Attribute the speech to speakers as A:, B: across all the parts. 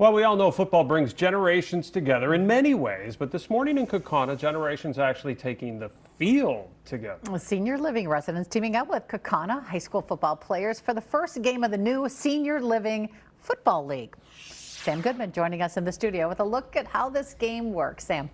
A: Well, we all know football brings generations together in many ways, but this morning in Kaukauna, generations actually taking the field together.
B: Senior Living residents teaming up with Kaukauna high school football players for the first game of the new Senior Living Football League. Sam Goodman joining us in the studio with a look at how this game works. Sam.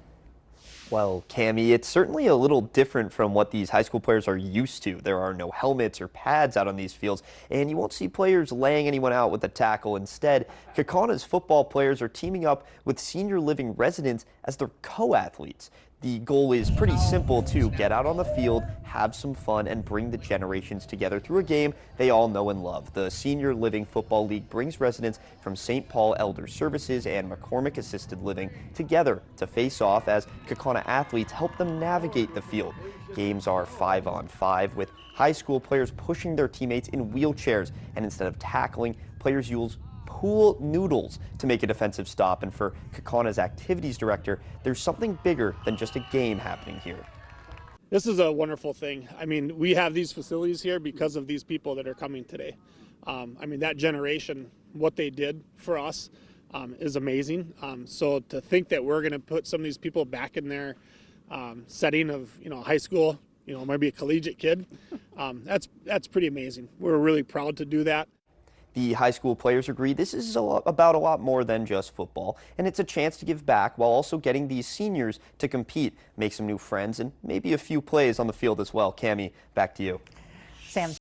C: Well, Cammie, it's certainly a little different from what these high school players are used to. There are no helmets or pads out on these fields, and you won't see players laying anyone out with a tackle. Instead, Kaukana's football players are teaming up with Senior Living residents as their co-athletes. The goal is pretty simple to get out on the field, have some fun, and bring the generations together through a game they all know and love. The Senior Living Football League brings residents from St. Paul Elder Services and McCormick Assisted Living together to face off as Kaukauna athletes help them navigate the field. Games are 5-on-5 with high school players pushing their teammates in wheelchairs, and instead of tackling, players use pool noodles to make a defensive stop. And for Kaukana's activities director, there's something bigger than just a game happening here.
D: This is a wonderful thing. I mean, we have these facilities here because of these people that are coming today. I mean, that generation, what they did for us is amazing. So to think that we're going to put some of these people back in their setting of, high school, maybe a collegiate kid, that's pretty amazing. We're really proud to do that.
C: The high school players agree this is about a lot more than just football, and it's a chance to give back while also getting these seniors to compete, make some new friends, and maybe a few plays on the field as well. Cammie, back to you.
B: Sam.